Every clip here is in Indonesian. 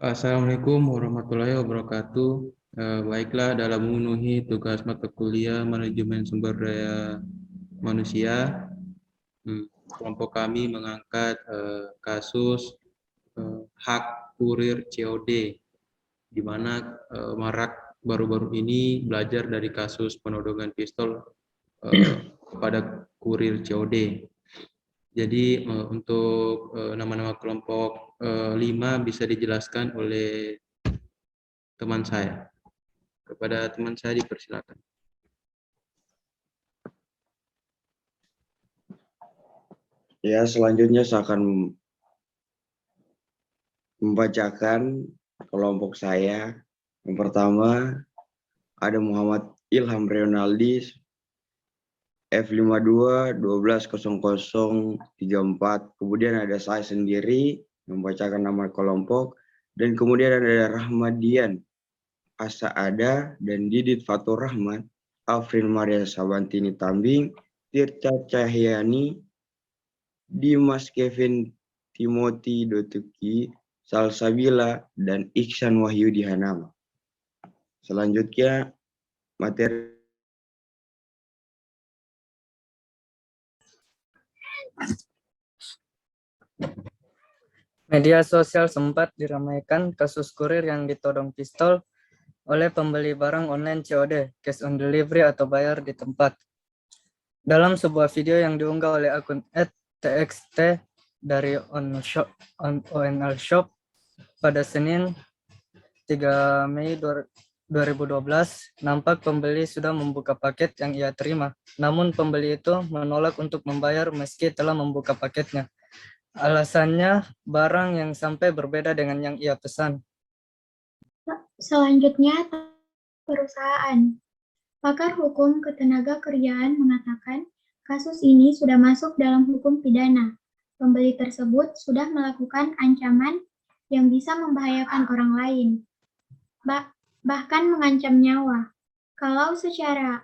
Assalamualaikum warahmatullahi wabarakatuh. Baiklah, dalam memenuhi tugas mata kuliah manajemen sumber daya manusia, kelompok kami mengangkat kasus hak kurir COD, di mana marak baru-baru ini belajar dari kasus penodongan pistol kepada kurir COD. Jadi untuk nama-nama kelompok 5 bisa dijelaskan oleh teman saya. Kepada teman saya dipersilakan. Ya, selanjutnya saya akan membacakan kelompok saya. Yang pertama ada Muhammad Ilham Reonaldi, F52 120034. Kemudian ada saya sendiri membacakan nama kelompok, dan kemudian ada Rahmadian Asaada dan Didit Fatur Rahmat, Afrin Maria Sabantini Tambing, Tirta Cahyani, Dimas Kevin Timothy Dotuki, Salsabila, dan Iksan Wahyudi Hanama. Selanjutnya materi. Media sosial sempat diramaikan kasus kurir yang ditodong pistol oleh pembeli barang online COD, cash on delivery atau bayar di tempat. Dalam sebuah video yang diunggah oleh akun @txt dari ONL Shop pada Senin 3 Mei 2012, nampak pembeli sudah membuka paket yang ia terima. Namun pembeli itu menolak untuk membayar meski telah membuka paketnya. Alasannya, barang yang sampai berbeda dengan yang ia pesan. Selanjutnya, perusahaan. Pakar hukum ketenagakerjaan mengatakan kasus ini sudah masuk dalam hukum pidana. Pembeli tersebut sudah melakukan ancaman yang bisa membahayakan orang lain, bahkan mengancam nyawa. Kalau secara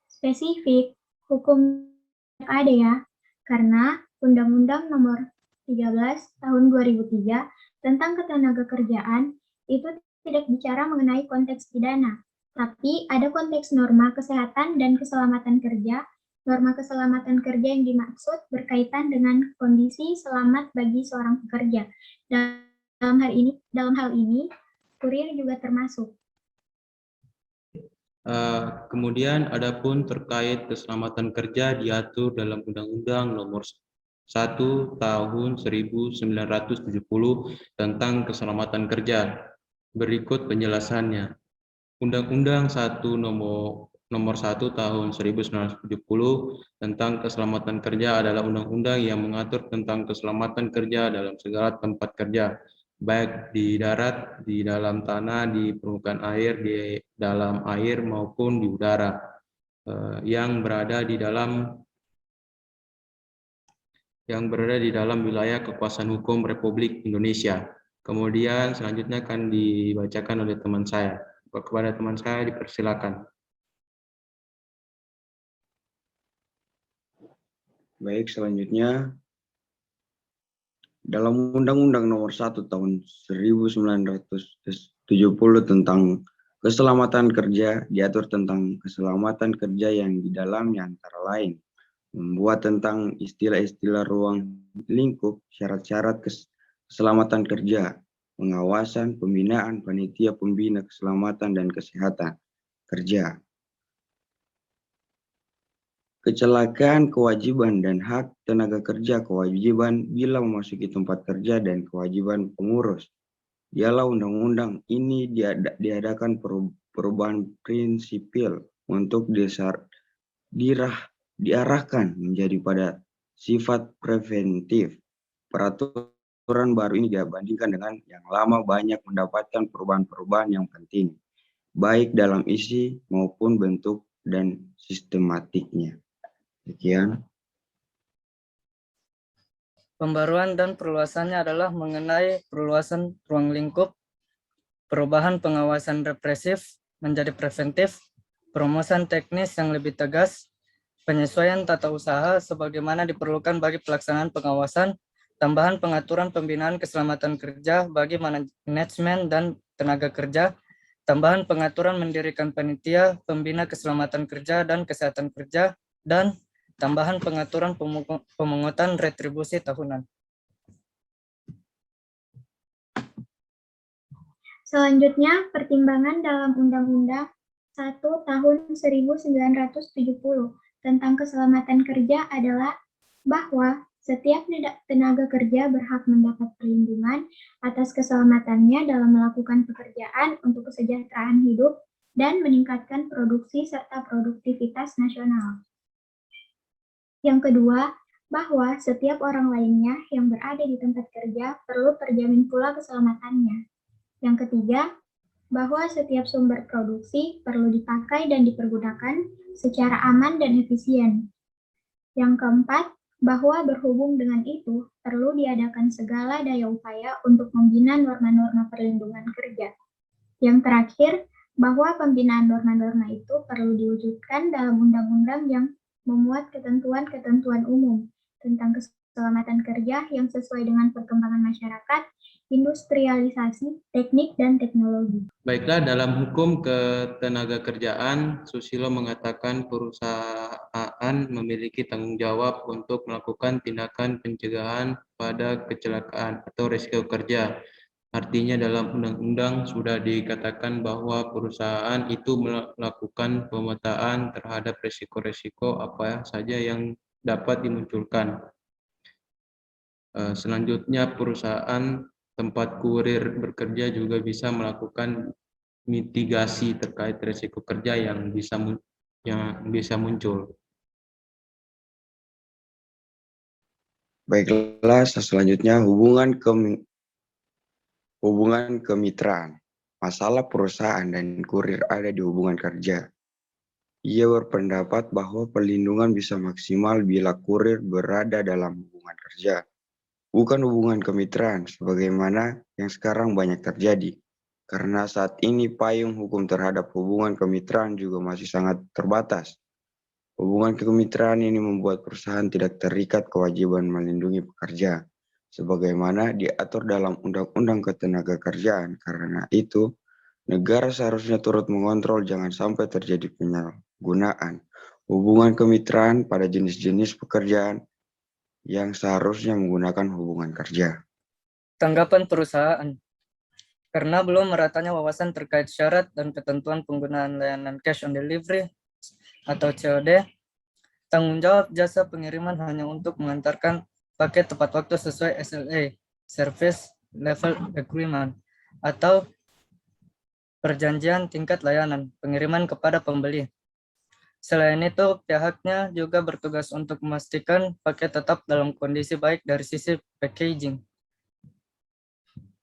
spesifik, hukum ada ya, karena Undang-Undang Nomor 13 Tahun 2003 tentang Ketenagakerjaan itu tidak bicara mengenai konteks pidana, tapi ada konteks norma kesehatan dan keselamatan kerja. Norma keselamatan kerja yang dimaksud berkaitan dengan kondisi selamat bagi seorang pekerja. Dalam hal ini, kurir juga termasuk. Kemudian adapun terkait keselamatan kerja diatur dalam Undang-Undang Nomor 1 Tahun 1970 tentang keselamatan kerja. Berikut penjelasannya. Undang-Undang 1 Nomor 1 Tahun 1970 tentang keselamatan kerja adalah undang-undang yang mengatur tentang keselamatan kerja dalam segala tempat kerja, baik di darat, di dalam tanah, di permukaan air, di dalam air maupun di udara, yang berada di dalam wilayah kekuasaan hukum Republik Indonesia. Kemudian selanjutnya akan dibacakan oleh teman saya. Kepada teman saya dipersilakan. Baik, selanjutnya dalam Undang-Undang Nomor 1 Tahun 1970 tentang keselamatan kerja diatur tentang keselamatan kerja yang di dalamnya antara lain membuat tentang istilah-istilah ruang lingkup, syarat-syarat keselamatan kerja, pengawasan, pembinaan, panitia pembina keselamatan dan kesehatan kerja, kecelakaan, kewajiban dan hak tenaga kerja, kewajiban bila memasuki tempat kerja, dan kewajiban pengurus. Ialah undang-undang ini diadakan perubahan prinsipil untuk diarahkan menjadi pada sifat preventif. Peraturan baru ini dibandingkan dengan yang lama banyak mendapatkan perubahan-perubahan yang penting, baik dalam isi maupun bentuk dan sistematiknya. Sekian. Pembaruan dan perluasannya adalah mengenai perluasan ruang lingkup, perubahan pengawasan represif menjadi preventif, perumusan teknis yang lebih tegas, penyesuaian tata usaha sebagaimana diperlukan bagi pelaksanaan pengawasan, tambahan pengaturan pembinaan keselamatan kerja bagi manajemen dan tenaga kerja, tambahan pengaturan mendirikan panitia pembina keselamatan kerja dan kesehatan kerja, dan tambahan pengaturan pemungutan retribusi tahunan. Selanjutnya, pertimbangan dalam Undang-Undang 1 Tahun 1970 tentang keselamatan kerja adalah bahwa setiap tenaga kerja berhak mendapat perlindungan atas keselamatannya dalam melakukan pekerjaan untuk kesejahteraan hidup dan meningkatkan produksi serta produktivitas nasional. Yang kedua, bahwa setiap orang lainnya yang berada di tempat kerja perlu terjamin pula keselamatannya. Yang ketiga, bahwa setiap sumber produksi perlu dipakai dan dipergunakan secara aman dan efisien. Yang keempat, bahwa berhubung dengan itu, perlu diadakan segala daya upaya untuk membina norma-norma perlindungan kerja. Yang terakhir, bahwa pembinaan norma-norma itu perlu diwujudkan dalam undang-undang yang memuat ketentuan-ketentuan umum tentang keselamatan kerja yang sesuai dengan perkembangan masyarakat, industrialisasi, teknik, dan teknologi. Baiklah, dalam hukum ketenagakerjaan, Susilo mengatakan perusahaan memiliki tanggung jawab untuk melakukan tindakan pencegahan pada kecelakaan atau risiko kerja. Artinya dalam undang-undang sudah dikatakan bahwa perusahaan itu melakukan pemetaan terhadap risiko-risiko apa saja yang dapat dimunculkan. Selanjutnya, perusahaan tempat kurir bekerja juga bisa melakukan mitigasi terkait risiko kerja yang bisa muncul. Baiklah, selanjutnya hubungan kemitraan. Masalah perusahaan dan kurir ada di hubungan kerja. Ia berpendapat bahwa perlindungan bisa maksimal bila kurir berada dalam hubungan kerja, bukan hubungan kemitraan sebagaimana yang sekarang banyak terjadi. Karena saat ini payung hukum terhadap hubungan kemitraan juga masih sangat terbatas. Hubungan kemitraan ini membuat perusahaan tidak terikat kewajiban melindungi pekerja, sebagaimana diatur dalam Undang-Undang Ketenagakerjaan. Karena itu, negara seharusnya turut mengontrol jangan sampai terjadi penyalahgunaan hubungan kemitraan pada jenis-jenis pekerjaan yang seharusnya menggunakan hubungan kerja. Tanggapan perusahaan. Karena belum meratanya wawasan terkait syarat dan ketentuan penggunaan layanan cash on delivery atau COD, tanggung jawab jasa pengiriman hanya untuk mengantarkan paket tepat waktu sesuai SLA, Service Level Agreement, atau perjanjian tingkat layanan pengiriman kepada pembeli. Selain itu, pihaknya juga bertugas untuk memastikan paket tetap dalam kondisi baik dari sisi packaging.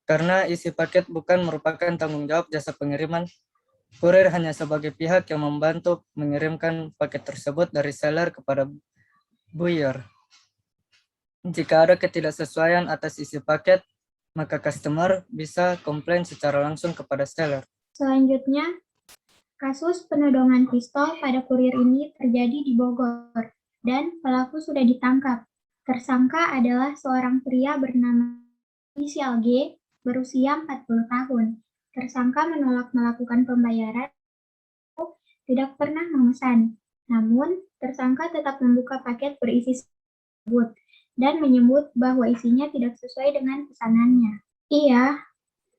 Karena isi paket bukan merupakan tanggung jawab jasa pengiriman, kurir hanya sebagai pihak yang membantu mengirimkan paket tersebut dari seller kepada buyer. Jika ada ketidaksesuaian atas isi paket, maka customer bisa komplain secara langsung kepada seller. Selanjutnya, kasus penodongan pistol pada kurir ini terjadi di Bogor, dan pelaku sudah ditangkap. Tersangka adalah seorang pria bernama inisial G, berusia 40 tahun. Tersangka menolak melakukan pembayaran, tidak pernah memesan. Namun, tersangka tetap membuka paket berisi tersebut dan menyebut bahwa isinya tidak sesuai dengan pesanannya. Ia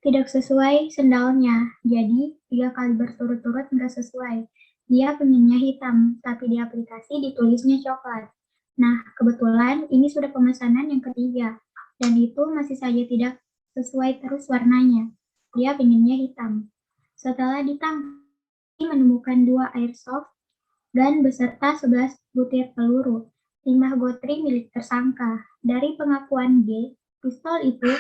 tidak sesuai sendalnya, jadi 3 kali berturut-turut nggak sesuai. Dia pengennya hitam, tapi di aplikasi ditulisnya coklat. Nah, kebetulan ini sudah pemesanan yang ketiga, dan itu masih saja tidak sesuai terus warnanya. Dia pengennya hitam. Setelah ditangkap, menemukan 2 airsoft gun beserta 11 butir peluru, 5 gotri milik tersangka. Dari pengakuan G, pistol itu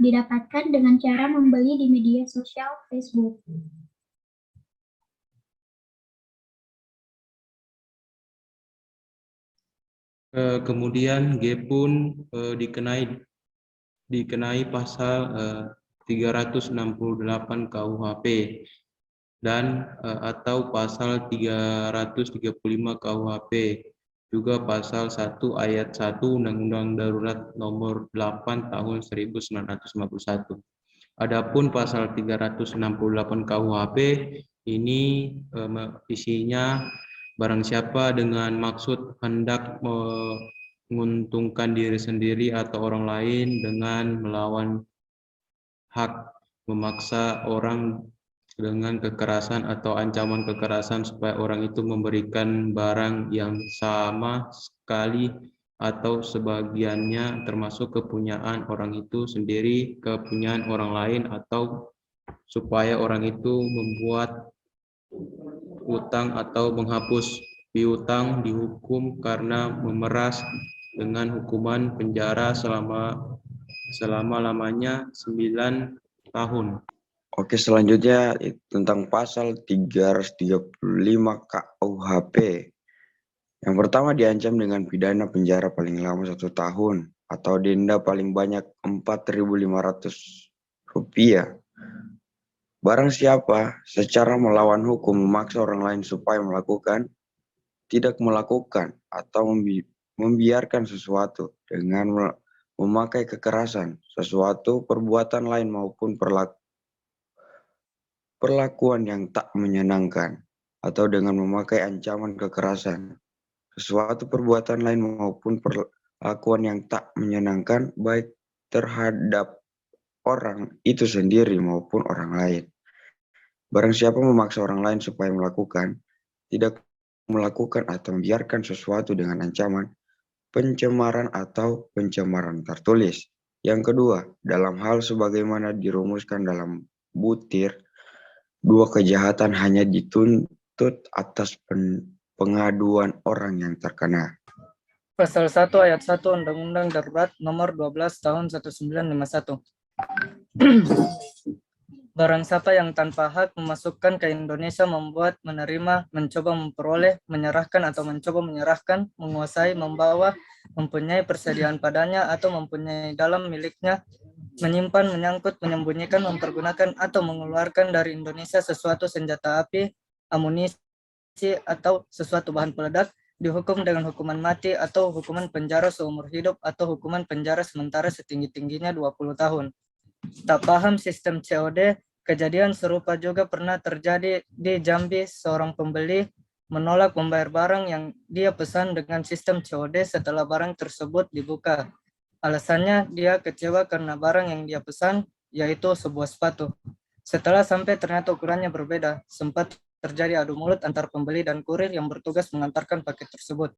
didapatkan dengan cara membeli di media sosial Facebook. Kemudian G pun dikenai pasal 368 KUHP dan atau pasal 335 KUHP juga pasal 1 ayat 1 Undang-Undang Darurat Nomor 8 Tahun 1951. Adapun pasal 368 KUHP ini isinya barang siapa dengan maksud hendak menguntungkan diri sendiri atau orang lain dengan melawan hak, memaksa orang dengan kekerasan atau ancaman kekerasan supaya orang itu memberikan barang yang sama sekali atau sebagiannya termasuk kepunyaan orang itu sendiri, kepunyaan orang lain, atau supaya orang itu membuat utang atau menghapus piutang, dihukum karena memeras dengan hukuman penjara selama-lamanya 9 tahun. Oke, selanjutnya tentang pasal 335 KUHP. Yang pertama diancam dengan pidana penjara paling lama 1 tahun atau denda paling banyak Rp4.500. Barang siapa secara melawan hukum memaksa orang lain supaya melakukan, tidak melakukan, atau membiarkan sesuatu dengan memakai kekerasan, sesuatu perbuatan lain maupun perlakuan yang tak menyenangkan, atau dengan memakai ancaman kekerasan, sesuatu perbuatan lain maupun perlakuan yang tak menyenangkan baik terhadap orang itu sendiri maupun orang lain. Barang siapa memaksa orang lain supaya melakukan, tidak melakukan atau membiarkan sesuatu dengan ancaman, pencemaran atau pencemaran tertulis. Yang kedua, dalam hal sebagaimana dirumuskan dalam butir 2 kejahatan hanya dituntut atas pengaduan orang yang terkena. Pasal 1 ayat 1 Undang-Undang Darurat Nomor 12 Tahun 1951. Barang siapa yang tanpa hak memasukkan ke Indonesia, membuat, menerima, mencoba memperoleh, menyerahkan atau mencoba menyerahkan, menguasai, membawa, mempunyai persediaan padanya atau mempunyai dalam miliknya, menyimpan, menyangkut, menyembunyikan, mempergunakan atau mengeluarkan dari Indonesia sesuatu senjata api, amunisi atau sesuatu bahan peledak, dihukum dengan hukuman mati atau hukuman penjara seumur hidup atau hukuman penjara sementara setinggi-tingginya 20 tahun. Tak paham sistem COD, kejadian serupa juga pernah terjadi di Jambi. Seorang pembeli menolak membayar barang yang dia pesan dengan sistem COD setelah barang tersebut dibuka. Alasannya dia kecewa karena barang yang dia pesan, yaitu sebuah sepatu. Setelah sampai ternyata ukurannya berbeda, sempat terjadi adu mulut antar pembeli dan kurir yang bertugas mengantarkan paket tersebut.